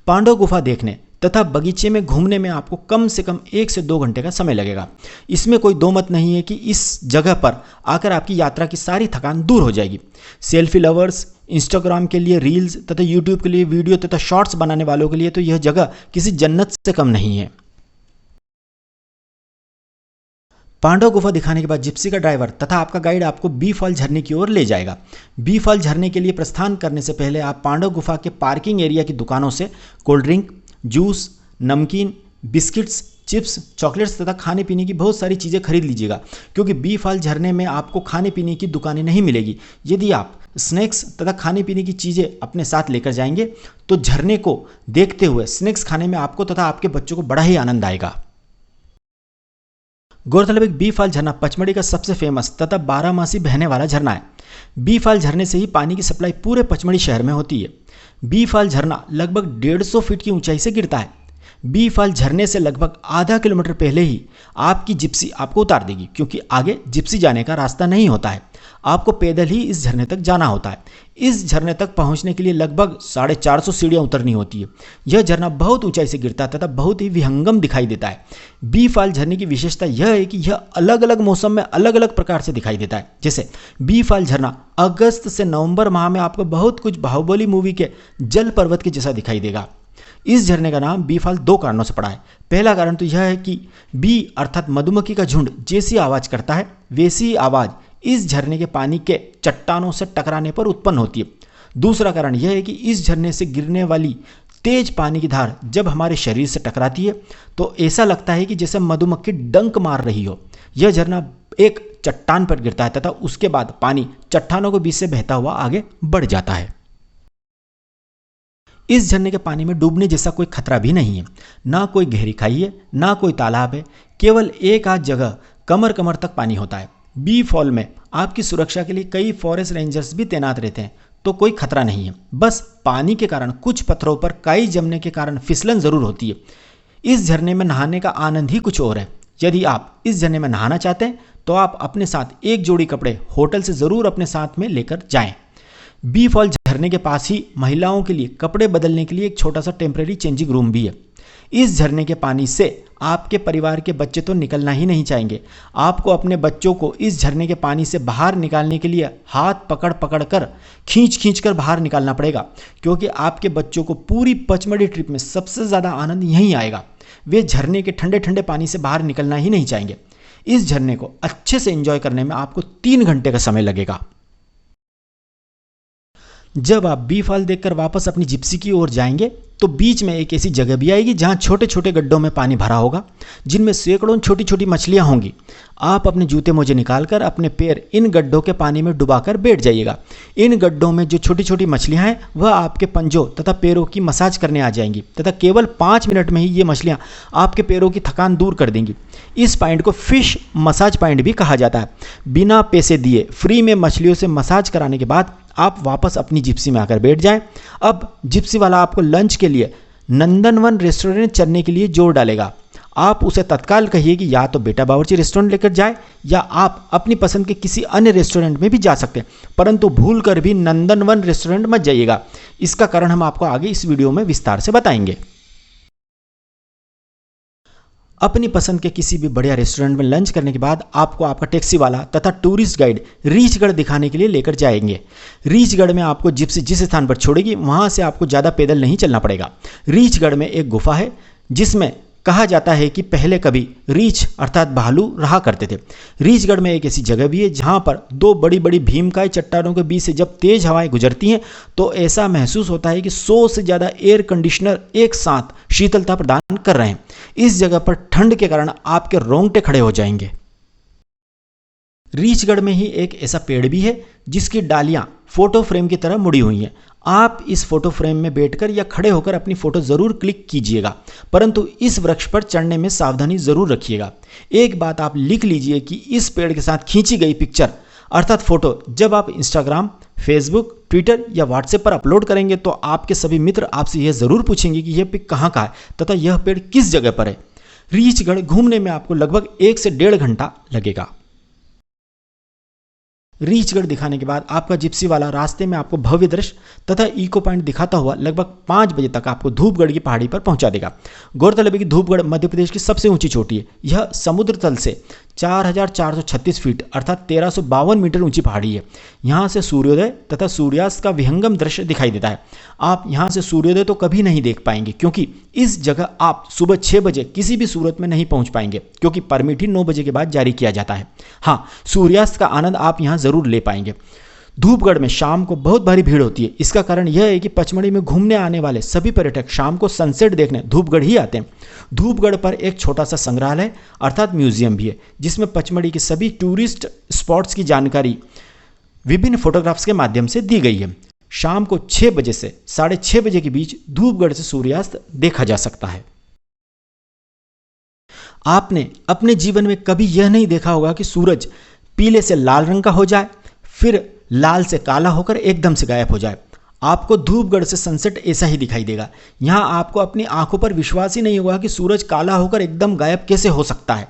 पांडव गुफा देखने तथा बगीचे में घूमने में आपको कम से कम 1 से 2 घंटे का समय लगेगा। इसमें कोई दो मत नहीं है कि इस जगह पर आकर आपकी यात्रा की सारी थकान दूर हो जाएगी। सेल्फी लवर्स, इंस्टाग्राम के लिए रील्स तथा यूट्यूब के लिए वीडियो तथा शॉर्ट्स बनाने वालों के लिए तो यह जगह किसी जन्नत से कम नहीं है। पांडव गुफा दिखाने के बाद जिप्सी का ड्राइवर तथा आपका गाइड आपको बी फॉल झरने की ओर ले जाएगा। बी फॉल झरने के लिए प्रस्थान करने से पहले आप पांडव गुफा के पार्किंग एरिया की दुकानों से कोल्ड ड्रिंक, जूस, नमकीन, बिस्किट्स, चिप्स, चॉकलेट्स तथा खाने पीने की बहुत सारी चीज़ें खरीद लीजिएगा, क्योंकि बी फॉल झरने में आपको खाने पीने की दुकानें नहीं मिलेगी। यदि आप स्नैक्स तथा खाने पीने की चीज़ें अपने साथ लेकर जाएंगे तो झरने को देखते हुए स्नैक्स खाने में आपको तथा आपके बच्चों को बड़ा ही आनंद आएगा। गौरतलब है बी फॉल झरना पचमढ़ी का सबसे फेमस तथा बारहमासी बहने वाला झरना है। बी फॉल झरने से ही पानी की सप्लाई पूरे पचमढ़ी शहर में होती है। बी फॉल झरना लगभग 150 फीट की ऊंचाई से गिरता है। बी फॉल झरने से लगभग आधा किलोमीटर पहले ही आपकी जिप्सी आपको उतार देगी, क्योंकि आगे जिप्सी जाने का रास्ता नहीं होता है। आपको पैदल ही इस झरने तक जाना होता है। इस झरने तक पहुंचने के लिए लगभग 450 सीढ़ियां उतरनी होती है। यह झरना बहुत ऊंचाई से गिरता है तथा बहुत ही विहंगम दिखाई देता है। बी फॉल झरने की विशेषता यह है कि यह अलग अलग मौसम में अलग अलग प्रकार से दिखाई देता है। जैसे बी फॉल झरना अगस्त से नवंबर माह में आपको बहुत कुछ बाहुबली मूवी के जल पर्वत के जैसा दिखाई देगा। इस झरने का नाम बी फॉल 2 कारणों से पड़ा है। पहला कारण तो यह है कि बी अर्थात मधुमक्खी का झुंड जैसी आवाज करता है वैसी आवाज इस झरने के पानी के चट्टानों से टकराने पर उत्पन्न होती है। दूसरा कारण यह है कि इस झरने से गिरने वाली तेज पानी की धार जब हमारे शरीर से टकराती है तो ऐसा लगता है कि जैसे मधुमक्खी डंक मार रही हो। यह झरना एक चट्टान पर गिरता है तथा उसके बाद पानी चट्टानों के बीच से बहता हुआ आगे बढ़ जाता है। इस झरने के पानी में डूबने जैसा कोई खतरा भी नहीं है। ना कोई गहरी खाई है, ना कोई तालाब है। केवल एक आध जगह कमर कमर तक पानी होता है। बी फॉल में आपकी सुरक्षा के लिए कई फॉरेस्ट रेंजर्स भी तैनात रहते हैं, तो कोई खतरा नहीं है। बस पानी के कारण कुछ पत्थरों पर काई जमने के कारण फिसलन जरूर होती है। इस झरने में नहाने का आनंद ही कुछ और है। यदि आप इस झरने में नहाना चाहते हैं तो आप अपने साथ एक जोड़ी कपड़े होटल से जरूर अपने साथ में लेकर जाएं। बी फॉल झरने के पास ही महिलाओं के लिए कपड़े बदलने के लिए एक छोटा सा टेम्परेरी चेंजिंग रूम भी है। इस झरने के पानी से आपके परिवार के बच्चे तो निकलना ही नहीं चाहेंगे। आपको अपने बच्चों को इस झरने के पानी से बाहर निकालने के लिए हाथ पकड़ पकड़ कर खींच कर बाहर निकालना पड़ेगा, क्योंकि आपके बच्चों को पूरी पचमढ़ी ट्रिप में सबसे ज़्यादा आनंद यहीं आएगा। वे झरने के ठंडे ठंडे पानी से बाहर निकलना ही नहीं चाहेंगे। इस झरने को अच्छे से एंजॉय करने में आपको 3 घंटे का समय लगेगा। जब आप बी फॉल देखकर वापस अपनी जिप्सी की ओर जाएंगे तो बीच में एक ऐसी जगह भी आएगी जहां छोटे छोटे गड्ढों में पानी भरा होगा, जिनमें सैकड़ों छोटी छोटी मछलियां होंगी। आप अपने जूते मोजे निकालकर अपने पैर इन गड्ढों के पानी में डुबाकर बैठ जाइएगा। इन गड्ढों में जो छोटी छोटी मछलियां हैं वह आपके पंजों तथा पैरों की मसाज करने आ जाएंगी तथा केवल 5 मिनट में ही ये मछलियां आपके पैरों की थकान दूर कर देंगी। इस पॉइंट को फिश मसाज पॉइंट भी कहा जाता है। बिना पैसे दिए फ्री में मछलियों से मसाज कराने के बाद आप वापस अपनी जिप्सी में आकर बैठ जाएं। अब जिप्सी वाला आपको लंच के लिए नंदनवन रेस्टोरेंट चलने के लिए जोर डालेगा। आप उसे तत्काल कहिए कि या तो बेटा बावर्ची रेस्टोरेंट लेकर जाए या आप अपनी पसंद के किसी अन्य रेस्टोरेंट में भी जा सकते हैं, परंतु भूल कर भी नंदनवन रेस्टोरेंट मत जाइएगा। इसका कारण हम आपको आगे इस वीडियो में विस्तार से बताएंगे। अपनी पसंद के किसी भी बढ़िया रेस्टोरेंट में लंच करने के बाद आपको आपका टैक्सी वाला तथा टूरिस्ट गाइड रीचगढ़ दिखाने के लिए लेकर जाएंगे। रीचगढ़ में आपको जिप्सी जिस स्थान पर छोड़ेगी वहां से आपको ज़्यादा पैदल नहीं चलना पड़ेगा। रीचगढ़ में एक गुफा है जिसमें कहा जाता है कि पहले कभी रीछ अर्थात भालू रहा करते थे। रीछगढ़ में एक ऐसी जगह भी है जहां पर 2 बड़ी बड़ी भीमकाय चट्टानों के बीच से जब तेज हवाएं गुजरती हैं तो ऐसा महसूस होता है कि 100 से ज़्यादा एयर कंडीशनर एक साथ शीतलता प्रदान कर रहे हैं। इस जगह पर ठंड के कारण आपके रोंगटे खड़े हो जाएंगे। रीछगढ़ में ही एक ऐसा पेड़ भी है जिसकी डालियां फोटो फ्रेम की तरह मुड़ी हुई हैं। आप इस फोटो फ्रेम में बैठकर या खड़े होकर अपनी फोटो जरूर क्लिक कीजिएगा, परंतु इस वृक्ष पर चढ़ने में सावधानी जरूर रखिएगा। एक बात आप लिख लीजिए कि इस पेड़ के साथ खींची गई पिक्चर अर्थात फोटो जब आप इंस्टाग्राम, फेसबुक, ट्विटर या व्हाट्सएप पर अपलोड करेंगे तो आपके सभी मित्र आपसे यह जरूर पूछेंगे कि यह पिक कहाँ का है तथा यह पेड़ किस जगह पर है। रीछगढ़ घूमने में आपको लगभग 1 से 1.5 घंटा लगेगा। रीछगढ़ दिखाने के बाद आपका जिप्सी वाला रास्ते में आपको भव्य दृश्य तथा इको पॉइंट दिखाता हुआ लगभग 5 बजे तक आपको धूपगढ़ की पहाड़ी पर पहुंचा देगा। गौरतलब है कि धूपगढ़ मध्य प्रदेश की सबसे ऊंची चोटी है। यह समुद्र तल से 4436 फीट अर्थात 1352 मीटर ऊंची पहाड़ी है। यहाँ से सूर्योदय तथा सूर्यास्त का विहंगम दृश्य दिखाई देता है। आप यहाँ से सूर्योदय तो कभी नहीं देख पाएंगे क्योंकि इस जगह आप सुबह 6 बजे किसी भी सूरत में नहीं पहुँच पाएंगे क्योंकि परमिट ही 9 बजे के बाद जारी किया जाता है। हाँ, सूर्यास्त का आनंद आप यहाँ जरूर ले पाएंगे। धूपगढ़ में शाम को बहुत भारी भीड़ होती है। इसका कारण यह है कि पचमढ़ी में घूमने आने वाले सभी पर्यटक शाम को सनसेट देखने धूपगढ़ ही आते हैं। धूपगढ़ पर एक छोटा सा संग्रहालय अर्थात म्यूजियम भी है जिसमें पचमढ़ी के सभी टूरिस्ट स्पॉट्स की जानकारी विभिन्न फोटोग्राफ्स के माध्यम से दी गई है। शाम को 6 बजे से 6:30 बजे के बीच धूपगढ़ से सूर्यास्त देखा जा सकता है। आपने अपने जीवन में कभी यह नहीं देखा होगा कि सूरज पीले से लाल रंग का हो जाए, फिर लाल से काला होकर एकदम से गायब हो जाए। आपको धूपगढ़ से सनसेट ऐसा ही दिखाई देगा। यहाँ आपको अपनी आंखों पर विश्वास ही नहीं होगा कि सूरज काला होकर एकदम गायब कैसे हो सकता है।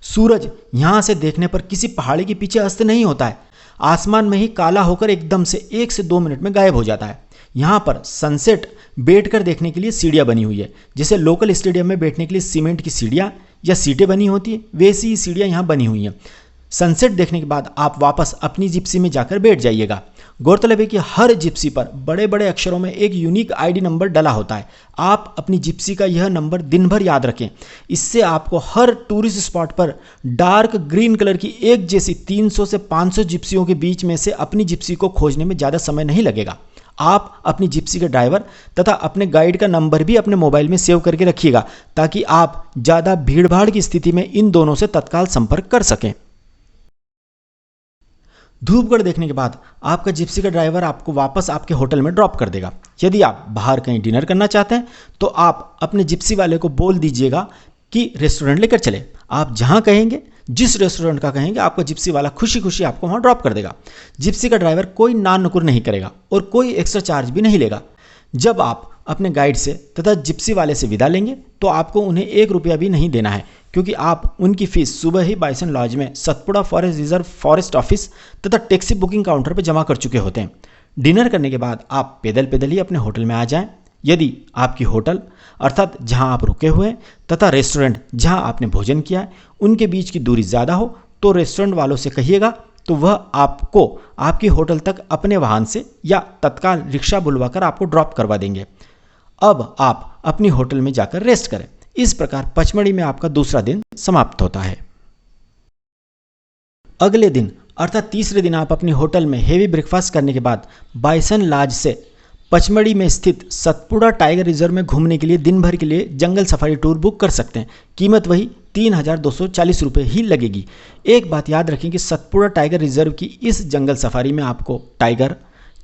सूरज यहाँ से देखने पर किसी पहाड़ी के पीछे अस्त नहीं होता है, आसमान में ही काला होकर एकदम से 1 से 2 मिनट में गायब हो जाता है। यहाँ पर सनसेट बैठकर देखने के लिए सीढ़ियाँ बनी हुई है। जैसे लोकल स्टेडियम में बैठने के लिए सीमेंट की सीढ़ियाँ या सीटें बनी होती है, वैसी ही सीढ़ियाँ यहाँ बनी हुई हैं। सनसेट देखने के बाद आप वापस अपनी जिप्सी में जाकर बैठ जाइएगा। गौरतलब है कि हर जिप्सी पर बड़े बड़े अक्षरों में एक यूनिक आईडी नंबर डला होता है। आप अपनी जिप्सी का यह नंबर दिन भर याद रखें। इससे आपको हर टूरिस्ट स्पॉट पर डार्क ग्रीन कलर की एक जैसी 300 से 500 जिप्सियों के बीच में से अपनी जिप्सी को खोजने में ज़्यादा समय नहीं लगेगा। आप अपनी जिप्सी के ड्राइवर तथा अपने गाइड का नंबर भी अपने मोबाइल में सेव करके रखिएगा, ताकि आप ज़्यादा भीड़भाड़ की स्थिति में इन दोनों से तत्काल संपर्क कर सकें। धूपगढ़ देखने के बाद आपका जिप्सी का ड्राइवर आपको वापस आपके होटल में ड्रॉप कर देगा। यदि आप बाहर कहीं डिनर करना चाहते हैं तो आप अपने जिप्सी वाले को बोल दीजिएगा कि रेस्टोरेंट लेकर चले। आप जहां कहेंगे, जिस रेस्टोरेंट का कहेंगे, आपको जिप्सी वाला खुशी खुशी आपको वहां ड्रॉप कर देगा। जिप्सी का ड्राइवर कोई नान नुकुर नहीं करेगा और कोई एक्स्ट्रा चार्ज भी नहीं लेगा। जब आप अपने गाइड से तथा जिप्सी वाले से विदा लेंगे तो आपको उन्हें 1 रुपया भी नहीं देना है, क्योंकि आप उनकी फीस सुबह ही बाइसन लॉज में Satpura forest reserve forest office तथा टैक्सी बुकिंग काउंटर पर जमा कर चुके होते हैं। डिनर करने के बाद आप पैदल पैदल ही अपने होटल में आ जाएं। यदि आपकी होटल अर्थात जहां आप रुके हुए हैं तथा रेस्टोरेंट जहां आपने भोजन किया है उनके बीच की दूरी ज़्यादा हो तो रेस्टोरेंट वालों से कहिएगा, तो वह आपको आपकी होटल तक अपने वाहन से या तत्काल रिक्शा बुलवाकर आपको ड्रॉप करवा देंगे। अब आप अपनी होटल में जाकर रेस्ट करें। इस प्रकार पचमढ़ी में आपका दूसरा दिन समाप्त होता है। अगले दिन अर्थात तीसरे दिन आप अपनी होटल में हेवी ब्रेकफास्ट करने के बाद बाइसन लॉज से पचमढ़ी में स्थित सतपुड़ा टाइगर रिजर्व में घूमने के लिए दिन भर के लिए जंगल सफारी टूर बुक कर सकते हैं। कीमत वही 3,240 रुपये ही लगेगी। एक बात याद रखें कि सतपुड़ा टाइगर रिजर्व की इस जंगल सफारी में आपको टाइगर,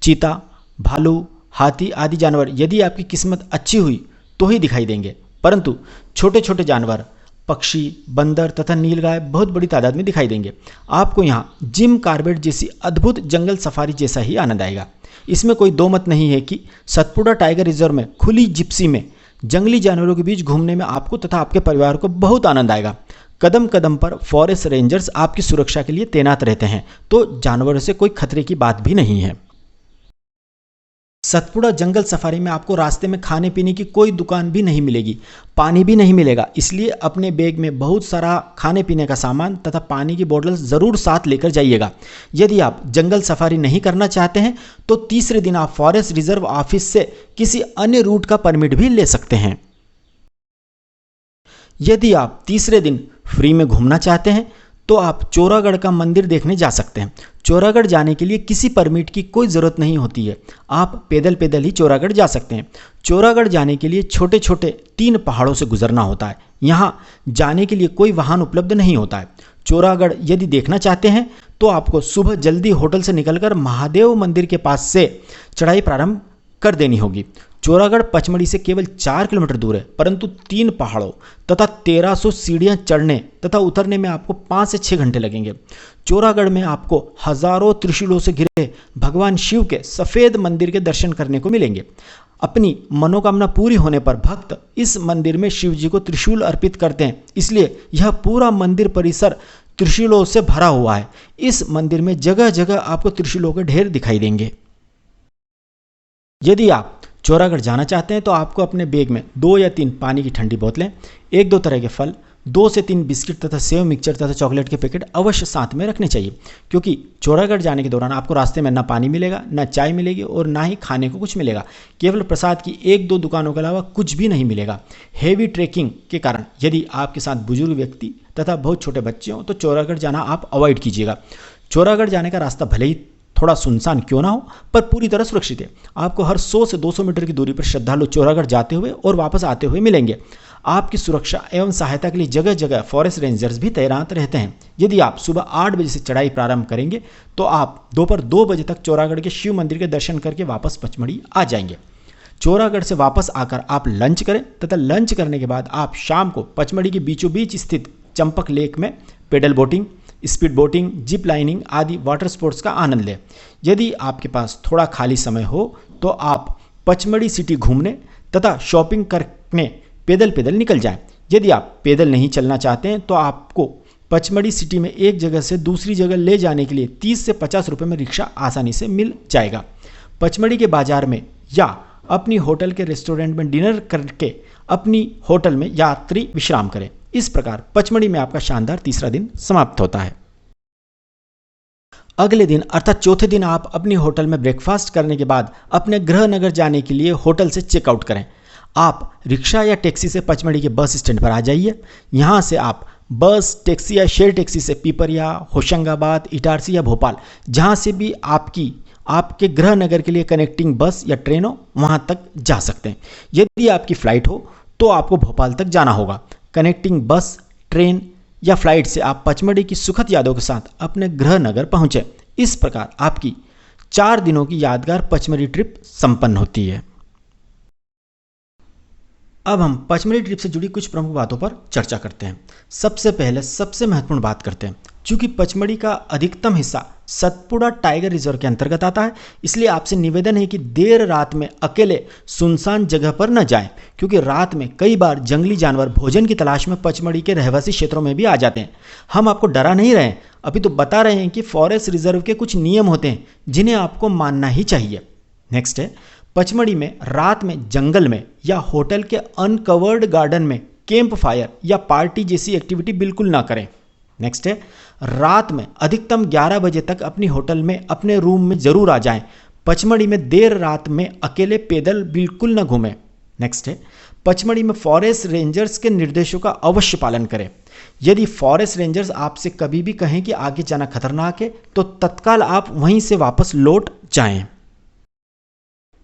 चीता, भालू, हाथी आदि जानवर यदि आपकी किस्मत अच्छी हुई तो ही दिखाई देंगे, परंतु छोटे छोटे जानवर, पक्षी, बंदर तथा नीलगाय बहुत बड़ी तादाद में दिखाई देंगे। आपको यहाँ जिम कार्बेट जैसी अद्भुत जंगल सफारी जैसा ही आनंद आएगा। इसमें कोई दो मत नहीं है कि सतपुड़ा टाइगर रिजर्व में खुली जिप्सी में जंगली जानवरों के बीच घूमने में आपको तथा आपके परिवार को बहुत आनंद आएगा। कदम कदम पर फॉरेस्ट रेंजर्स आपकी सुरक्षा के लिए तैनात रहते हैं, तो जानवरों से कोई खतरे की बात भी नहीं है। सतपुड़ा जंगल सफारी में आपको रास्ते में खाने पीने की कोई दुकान भी नहीं मिलेगी, पानी भी नहीं मिलेगा। इसलिए अपने बैग में बहुत सारा खाने पीने का सामान तथा पानी की बोतल ज़रूर साथ लेकर जाइएगा। यदि आप जंगल सफारी नहीं करना चाहते हैं तो तीसरे दिन आप फॉरेस्ट रिजर्व ऑफिस से किसी अन्य रूट का परमिट भी ले सकते हैं। यदि आप तीसरे दिन फ्री में घूमना चाहते हैं तो आप चौरागढ़ का मंदिर देखने जा सकते हैं। चौरागढ़ जाने के लिए किसी परमिट की कोई ज़रूरत नहीं होती है, आप पैदल पैदल ही चौरागढ़ जा सकते हैं। चौरागढ़ जाने के लिए छोटे छोटे 3 पहाड़ों से गुजरना होता है। यहाँ जाने के लिए कोई वाहन उपलब्ध नहीं होता है। चौरागढ़ यदि देखना चाहते हैं तो आपको सुबह जल्दी होटल से निकलकर महादेव मंदिर के पास से चढ़ाई प्रारंभ कर देनी होगी। चौरागढ़ पचमढ़ी से केवल 4 किलोमीटर दूर है, परंतु 3 पहाड़ों तथा 1300 सीढ़ियां चढ़ने तथा उतरने में आपको 5 से 6 घंटे लगेंगे। चौरागढ़ में आपको हजारों त्रिशूलों से घिरे भगवान शिव के सफ़ेद मंदिर के दर्शन करने को मिलेंगे। अपनी मनोकामना पूरी होने पर भक्त इस मंदिर में शिव जी को त्रिशूल अर्पित करते हैं, इसलिए यह पूरा मंदिर परिसर त्रिशूलों से भरा हुआ है। इस मंदिर में जगह जगह आपको त्रिशूलों के ढेर दिखाई देंगे। यदि आप चौरागढ़ जाना चाहते हैं तो आपको अपने बैग में 2 या 3 पानी की ठंडी बोतलें, 1-2 तरह के फल, 2 से 3 बिस्किट तथा सेव मिक्सचर तथा चॉकलेट के पैकेट अवश्य साथ में रखने चाहिए, क्योंकि चौरागढ़ जाने के दौरान आपको रास्ते में ना पानी मिलेगा, ना चाय मिलेगी और ना ही खाने को कुछ मिलेगा। केवल प्रसाद की 1-2 दुकानों के अलावा कुछ भी नहीं मिलेगा। हेवी ट्रैकिंग के कारण यदि आपके साथ बुजुर्ग व्यक्ति तथा बहुत छोटे बच्चे हों तो चौरागढ़ जाना आप अवॉइड कीजिएगा। चौरागढ़ जाने का रास्ता भले ही थोड़ा सुनसान क्यों ना हो, पर पूरी तरह सुरक्षित है। आपको हर 100 से 200 मीटर की दूरी पर श्रद्धालु चौरागढ़ जाते हुए और वापस आते हुए मिलेंगे। आपकी सुरक्षा एवं सहायता के लिए जगह जगह फॉरेस्ट रेंजर्स भी तैनात रहते हैं। यदि आप सुबह 8 बजे से चढ़ाई प्रारंभ करेंगे तो आप दोपहर 2 बजे तक चौरागढ़ के शिव मंदिर के दर्शन करके वापस पचमढ़ी आ जाएंगे। चौरागढ़ से वापस आकर आप लंच करें तथा लंच करने के बाद आप शाम को पचमढ़ी के बीचों बीच स्थित चंपक लेक में pedal boating, speed boating, zip lining आदि वाटर स्पोर्ट्स का आनंद लें। यदि आपके पास थोड़ा खाली समय हो तो आप पचमढ़ी सिटी घूमने तथा शॉपिंग करने पैदल पैदल निकल जाएं। यदि आप पैदल नहीं चलना चाहते हैं तो आपको पचमढ़ी सिटी में एक जगह से दूसरी जगह ले जाने के लिए 30 से 50 रुपये में रिक्शा आसानी से मिल जाएगा। पचमढ़ी के बाजार में या अपनी होटल के रेस्टोरेंट में डिनर करके अपनी होटल में यात्री विश्राम करें। इस प्रकार पचमढ़ी में आपका शानदार तीसरा दिन समाप्त होता है। अगले दिन अर्थात चौथे दिन आप अपनी होटल में ब्रेकफास्ट करने के बाद अपने गृह नगर जाने के लिए होटल से चेकआउट करें। आप रिक्शा या टैक्सी से पचमढ़ी के बस स्टैंड पर आ जाइए। यहाँ से आप बस, टैक्सी या शेयर टैक्सी से पीपरिया, होशंगाबाद, इटारसी या भोपाल, जहाँ से भी आपके गृह नगर के लिए कनेक्टिंग बस या ट्रेन हो वहाँ तक जा सकते हैं। यदि आपकी फ़्लाइट हो तो आपको भोपाल तक जाना होगा। कनेक्टिंग बस, ट्रेन या फ्लाइट से आप पचमढ़ी की सुखद यादों के साथ अपने गृह नगर पहुँचें। इस प्रकार आपकी 4 दिनों की यादगार पचमढ़ी ट्रिप संपन्न होती है। अब हम पचमढ़ी ट्रिप से जुड़ी कुछ प्रमुख बातों पर चर्चा करते हैं। सबसे पहले सबसे महत्वपूर्ण बात करते हैं। चूँकि पचमढ़ी का अधिकतम हिस्सा सतपुड़ा टाइगर रिजर्व के अंतर्गत आता है, इसलिए आपसे निवेदन है कि देर रात में अकेले सुनसान जगह पर न जाएं, क्योंकि रात में कई बार जंगली जानवर भोजन की तलाश में पचमढ़ी के रहवासी क्षेत्रों में भी आ जाते हैं। हम आपको डरा नहीं रहे हैं, अभी तो बता रहे हैं कि फॉरेस्ट रिजर्व के कुछ नियम होते हैं जिन्हें आपको मानना ही चाहिए। नेक्स्ट है, पचमढ़ी में रात में जंगल में या होटल के अनकवर्ड गार्डन में कैंप फायर या पार्टी जैसी एक्टिविटी बिल्कुल ना करें। नेक्स्ट है, रात में अधिकतम 11 बजे तक अपनी होटल में अपने रूम में जरूर आ जाएं। पचमढ़ी में देर रात में अकेले पैदल बिल्कुल न घूमें। नेक्स्ट है, पचमढ़ी में फॉरेस्ट रेंजर्स के निर्देशों का अवश्य पालन करें। यदि फॉरेस्ट रेंजर्स आपसे कभी भी कहें कि आगे जाना खतरनाक है तो तत्काल आप वहीं से वापस लौट जाएं।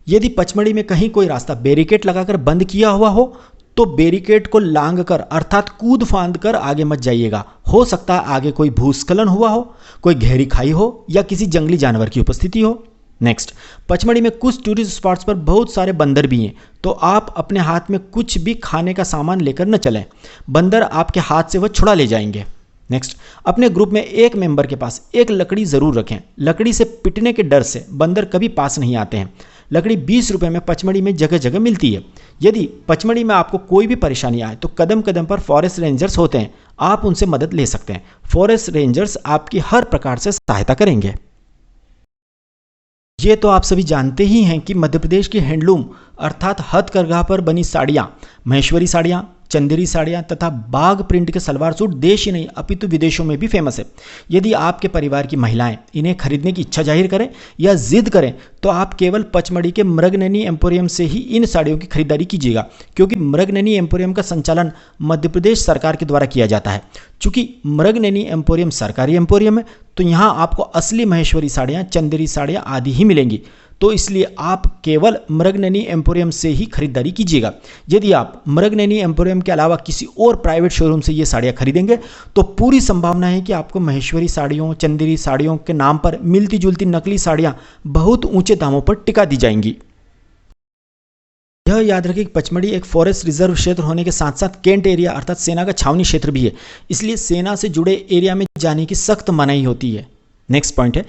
यदि पचमढ़ी में कहीं कोई रास्ता बैरिकेड लगाकर बंद किया हुआ हो तो बैरिकेड को लांग कर अर्थात कूद फांद कर आगे मत जाइएगा। हो सकता है आगे कोई भूस्खलन हुआ हो, कोई गहरी खाई हो या किसी जंगली जानवर की उपस्थिति हो। नेक्स्ट, पचमढ़ी में कुछ टूरिस्ट स्पॉट्स पर बहुत सारे बंदर भी हैं, तो आप अपने हाथ में कुछ भी खाने का सामान लेकर न चलें, बंदर आपके हाथ से वह छुड़ा ले जाएंगे। नेक्स्ट, अपने ग्रुप में एक मेंबर के पास एक लकड़ी ज़रूर रखें। लकड़ी से पिटने के डर से बंदर कभी पास नहीं आते हैं। लकड़ी 20 रुपये में पचमढ़ी में जगह जगह मिलती है। यदि पचमढ़ी में आपको कोई भी परेशानी आए तो कदम कदम पर फॉरेस्ट रेंजर्स होते हैं, आप उनसे मदद ले सकते हैं। फॉरेस्ट रेंजर्स आपकी हर प्रकार से सहायता करेंगे। ये तो आप सभी जानते ही हैं कि मध्य प्रदेश की हैंडलूम अर्थात हथकरघा पर बनी साड़ियाँ, महेश्वरी साड़ियाँ, चंदेरी साड़ियाँ तथा बाग प्रिंट के सलवार सूट देश ही नहीं अपितु विदेशों में भी फेमस है। यदि आपके परिवार की महिलाएं इन्हें खरीदने की इच्छा जाहिर करें या जिद करें तो आप केवल पचमढ़ी के मृगनयनी एम्पोरियम से ही इन साड़ियों की खरीदारी कीजिएगा, क्योंकि मृगनयनी एम्पोरियम का संचालन मध्य प्रदेश सरकार के द्वारा किया जाता है। चूँकि मृगनयनी एम्पोरियम सरकारी एम्पोरियम है तो यहाँ आपको असली महेश्वरी साड़ियाँ, चंदेरी साड़ियाँ आदि ही मिलेंगी, तो इसलिए आप केवल मृगनयनी एम्पोरियम से ही खरीदारी कीजिएगा। यदि आप मृगनयनी एम्पोरियम के अलावा किसी और प्राइवेट शोरूम से ये साड़ियाँ खरीदेंगे तो पूरी संभावना है कि आपको महेश्वरी साड़ियों, चंदेरी साड़ियों के नाम पर मिलती जुलती नकली साड़ियाँ बहुत ऊंचे दामों पर टिका दी जाएंगी। यह याद रखें कि पचमढ़ी एक फॉरेस्ट रिजर्व क्षेत्र होने के साथ साथ कैंट एरिया अर्थात सेना का छावनी क्षेत्र भी है, इसलिए सेना से जुड़े एरिया में जाने की सख्त मनाही होती है। नेक्स्ट पॉइंट है,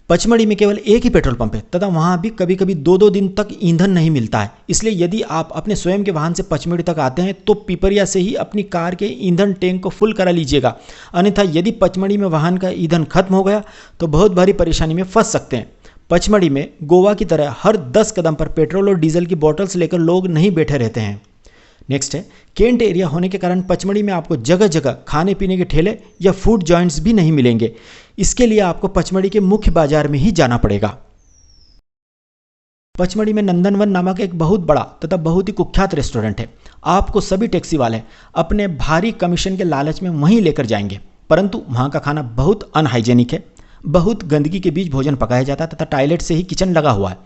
पचमढ़ी में केवल एक ही पेट्रोल पंप है तथा वहाँ भी कभी कभी 2-2 दिन तक ईंधन नहीं मिलता है। इसलिए यदि आप अपने स्वयं के वाहन से पचमढ़ी तक आते हैं तो पिपरिया से ही अपनी कार के ईंधन टैंक को फुल करा लीजिएगा, अन्यथा यदि पचमढ़ी में वाहन का ईंधन खत्म हो गया तो बहुत भारी परेशानी में फंस सकते हैं। पचमढ़ी में गोवा की तरह हर 10 कदम पर पेट्रोल और डीजल की बोतल्स लेकर लोग नहीं बैठे रहते हैं। नेक्स्ट है, कैंट एरिया होने के कारण पचमढ़ी में आपको जगह जगह खाने पीने के ठेले या फूड जॉइंट्स भी नहीं मिलेंगे। इसके लिए आपको पचमढ़ी के मुख्य बाजार में ही जाना पड़ेगा। पचमढ़ी में नंदनवन नामक एक बहुत बड़ा तथा बहुत ही कुख्यात रेस्टोरेंट है। आपको सभी टैक्सी वाले अपने भारी कमीशन के लालच में वहीं लेकर जाएंगे, परंतु वहाँ का खाना बहुत अनहाइजेनिक है, बहुत गंदगी के बीच भोजन पकाया जाता है तथा टॉयलेट से ही किचन लगा हुआ है।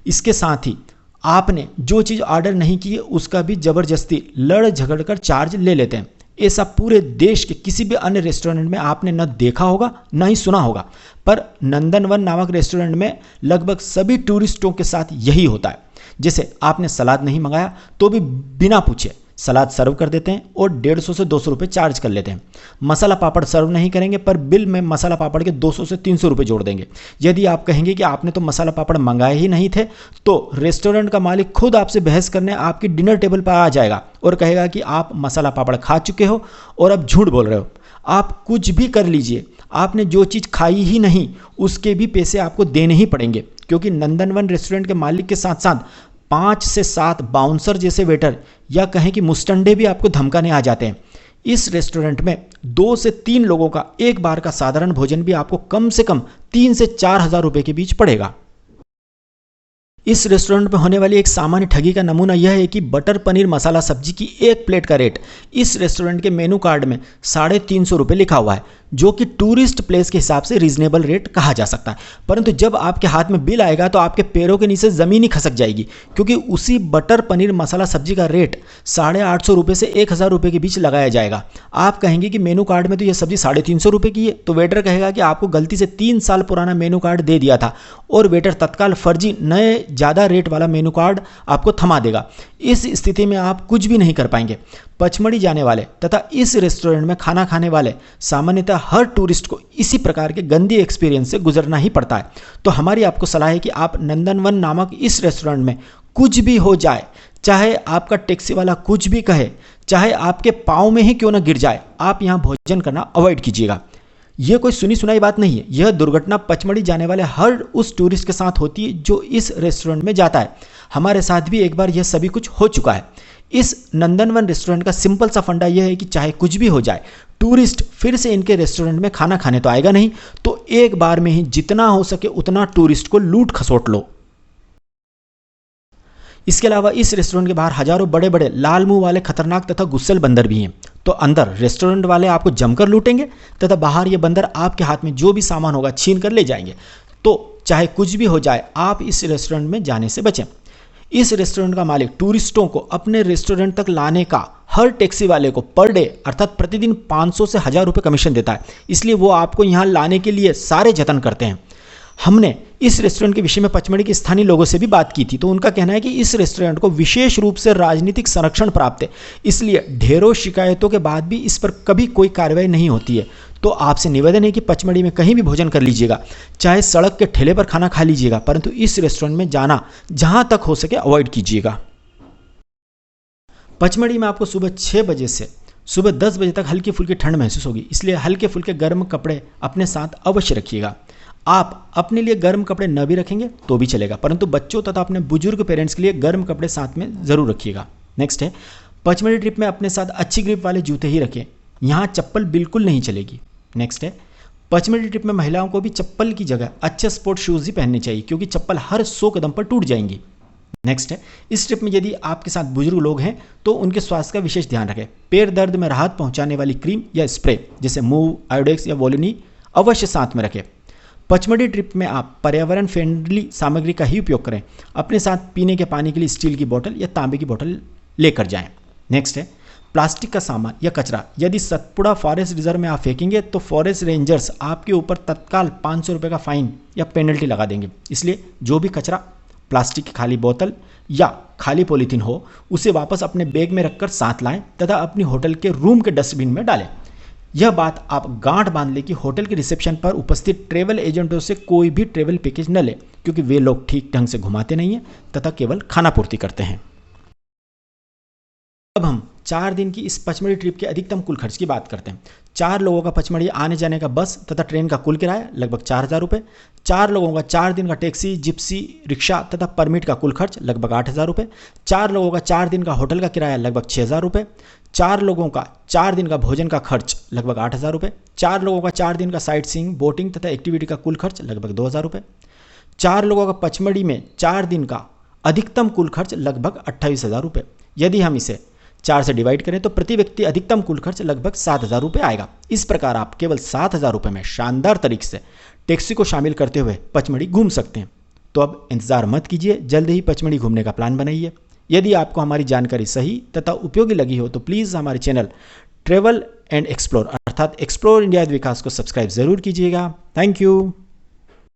इसके साथ ही आपने जो चीज़ ऑर्डर नहीं की है उसका भी ज़बरदस्ती लड़ झगड़ कर चार्ज ले लेते हैं। ऐसा पूरे देश के किसी भी अन्य रेस्टोरेंट में आपने न देखा होगा न ही सुना होगा, पर नंदनवन नामक रेस्टोरेंट में लगभग सभी टूरिस्टों के साथ यही होता है। जैसे आपने सलाद नहीं मंगाया तो भी बिना पूछे सलाद सर्व कर देते हैं और 150 से 200 रुपये चार्ज कर लेते हैं। मसाला पापड़ सर्व नहीं करेंगे पर बिल में मसाला पापड़ के 200 से 300 रुपये जोड़ देंगे। यदि आप कहेंगे कि आपने तो मसाला पापड़ मंगाए ही नहीं थे तो रेस्टोरेंट का मालिक खुद आपसे बहस करने आपकी डिनर टेबल पर आ जाएगा और कहेगा कि आप मसाला पापड़ खा चुके हो और अब झूठ बोल रहे हो। आप कुछ भी कर लीजिए, आपने जो चीज़ खाई ही नहीं उसके भी पैसे आपको देने ही पड़ेंगे, क्योंकि नंदनवन रेस्टोरेंट के मालिक के साथ साथ 5 से 7 बाउंसर जैसे वेटर या कहें कि मुस्टंडे भी आपको धमकाने आ जाते हैं। इस रेस्टोरेंट में 2 से 3 लोगों का एक बार का साधारण भोजन भी आपको कम से कम 3 से 4 हज़ार रुपये के बीच पड़ेगा। इस रेस्टोरेंट में होने वाली एक सामान्य ठगी का नमूना यह है कि बटर पनीर मसाला सब्जी की एक प्लेट का रेट इस रेस्टोरेंट के मेनू कार्ड में 350 रुपये लिखा हुआ है, जो कि टूरिस्ट प्लेस के हिसाब से रीजनेबल रेट कहा जा सकता है। परंतु जब आपके हाथ में बिल आएगा तो आपके पैरों के नीचे ज़मीन ही खसक जाएगी, क्योंकि उसी बटर पनीर मसाला सब्जी का रेट 850 रुपये से 1000 रुपये के बीच लगाया जाएगा। आप कहेंगे कि मेनू कार्ड में तो यह सब्जी 350 रुपये की है, तो वेटर कहेगा कि आपको गलती से 3 साल पुराना मेनू कार्ड दे दिया था और वेटर तत्काल फर्जी नए ज़्यादा रेट वाला मेनू कार्ड आपको थमा देगा। इस स्थिति में आप कुछ भी नहीं कर पाएंगे। पचमढ़ी जाने वाले तथा इस रेस्टोरेंट में खाना खाने वाले सामान्यतः हर टूरिस्ट को इसी प्रकार के गंदे एक्सपीरियंस से गुजरना ही पड़ता है। तो हमारी आपको सलाह है कि आप नंदनवन नामक इस रेस्टोरेंट में कुछ भी हो जाए, चाहे आपका टैक्सी वाला कुछ भी कहे, चाहे आपके पाँव में ही क्यों ना गिर जाए, आप यहाँ भोजन करना अवॉइड कीजिएगा। यह कोई सुनी सुनाई बात नहीं है। यह दुर्घटना पचमढ़ी जाने वाले हर उस टूरिस्ट के साथ होती है जो इस रेस्टोरेंट में जाता है। हमारे साथ भी एक बार यह सभी कुछ हो चुका है। इस नंदनवन रेस्टोरेंट का सिंपल सा फंडा यह है कि चाहे कुछ भी हो जाए, टूरिस्ट फिर से इनके रेस्टोरेंट में खाना खाने तो आएगा नहीं, तो एक बार में ही जितना हो सके उतना टूरिस्ट को लूट खसोट लो। इसके अलावा इस रेस्टोरेंट के बाहर हजारों बड़े बड़े लाल मुंह वाले खतरनाक तथा गुस्सेल बंदर भी हैं। तो अंदर रेस्टोरेंट वाले आपको जमकर लूटेंगे तथा बाहर ये बंदर आपके हाथ में जो भी सामान होगा छीन कर ले जाएंगे। तो चाहे कुछ भी हो जाए, आप इस रेस्टोरेंट में जाने से बचें। इस रेस्टोरेंट का मालिक टूरिस्टों को अपने रेस्टोरेंट तक लाने का हर टैक्सी वाले को पर डे अर्थात प्रतिदिन 500 से 1000 रुपये कमीशन देता है, इसलिए वो आपको यहाँ लाने के लिए सारे जतन करते हैं। हमने इस रेस्टोरेंट के विषय में पचमढ़ी के स्थानीय लोगों से भी बात की थी, तो उनका कहना है कि इस रेस्टोरेंट को विशेष रूप से राजनीतिक संरक्षण प्राप्त है, इसलिए ढेरों शिकायतों के बाद भी इस पर कभी कोई कार्रवाई नहीं होती है। तो आपसे निवेदन है कि पचमढ़ी में कहीं भी भोजन कर लीजिएगा, चाहे सड़क के ठेले पर खाना खा लीजिएगा, परंतु इस रेस्टोरेंट में जाना जहां तक हो सके अवॉइड कीजिएगा। पचमढ़ी में आपको सुबह 6 बजे से सुबह 10 बजे तक हल्की फुल्की ठंड महसूस होगी, इसलिए हल्के फुल्के गर्म कपड़े अपने साथ अवश्य रखिएगा। आप अपने लिए गर्म कपड़े न भी रखेंगे तो भी चलेगा, परंतु बच्चों तथा अपने बुजुर्ग पेरेंट्स के लिए गर्म कपड़े साथ में ज़रूर रखिएगा। नेक्स्ट है, पचमढ़ी ट्रिप में अपने साथ अच्छी ग्रिप वाले जूते ही रखें, यहाँ चप्पल बिल्कुल नहीं चलेगी। नेक्स्ट है, पचमढ़ी ट्रिप में महिलाओं को भी चप्पल की जगह अच्छे स्पोर्ट शूज़ ही पहनने चाहिए, क्योंकि चप्पल हर 100 कदम पर टूट जाएंगी। नेक्स्ट है, इस ट्रिप में यदि आपके साथ बुजुर्ग लोग हैं तो उनके स्वास्थ्य का विशेष ध्यान रखें। पैर दर्द में राहत पहुंचाने वाली क्रीम या स्प्रे जैसे मूव, आयोडेक्स या वोलिनी अवश्य साथ में रखें। पचमढ़ी ट्रिप में आप पर्यावरण फ्रेंडली सामग्री का ही उपयोग करें। अपने साथ पीने के पानी के लिए स्टील की बोतल या तांबे की बोतल लेकर जाएं। नेक्स्ट है, प्लास्टिक का सामान या कचरा यदि सतपुड़ा फॉरेस्ट रिजर्व में आप फेंकेंगे तो फॉरेस्ट रेंजर्स आपके ऊपर तत्काल 500 रुपये का फाइन या पेनल्टी लगा देंगे, इसलिए जो भी कचरा, प्लास्टिक की खाली बोतल या खाली पॉलीथीन हो उसे वापस अपने बैग में रखकर साथ लाएं तथा अपनी होटल के रूम के डस्टबिन में डालें। यह बात आप गांठ बांध लें कि होटल के रिसेप्शन पर उपस्थित ट्रैवल एजेंटों से कोई भी ट्रैवल पैकेज न लें, क्योंकि वे लोग ठीक ढंग से घुमाते नहीं हैं तथा केवल खाना पूर्ति करते हैं। अब हम 4 दिन की इस पचमढ़ी ट्रिप के अधिकतम कुल खर्च की बात करते हैं। 4 लोगों का पचमढ़ी आने जाने का बस तथा ट्रेन का कुल किराया लगभग 4000 रुपये। 4 लोगों का 4 दिन का टैक्सी, जिप्सी, रिक्शा तथा परमिट का कुल खर्च लगभग 8000 रुपये। 4 लोगों का 4 दिन का होटल का किराया लगभग 6000 रुपये। 4 लोगों का 4 दिन का भोजन का खर्च लगभग 8000 रुपये। 4 लोगों का 4 दिन का साइट सीइंग, बोटिंग तथा एक्टिविटी का कुल खर्च लगभग 2000 रुपये। 4 लोगों का पचमढ़ी में 4 दिन का अधिकतम कुल खर्च लगभग 28000 रुपये। यदि हम इसे 4 से डिवाइड करें तो प्रति व्यक्ति अधिकतम कुल खर्च लगभग 7,000 रुपये आएगा। इस प्रकार आप केवल 7,000 रुपये में शानदार तरीके से टैक्सी को शामिल करते हुए पचमढ़ी घूम सकते हैं। तो अब इंतज़ार मत कीजिए, जल्द ही पचमढ़ी घूमने का प्लान बनाइए। यदि आपको हमारी जानकारी सही तथा उपयोगी लगी हो तो प्लीज़ हमारे चैनल ट्रैवल एंड एक्सप्लोर अर्थात एक्सप्लोर इंडिया विकास को सब्सक्राइब ज़रूर कीजिएगा। Thank you.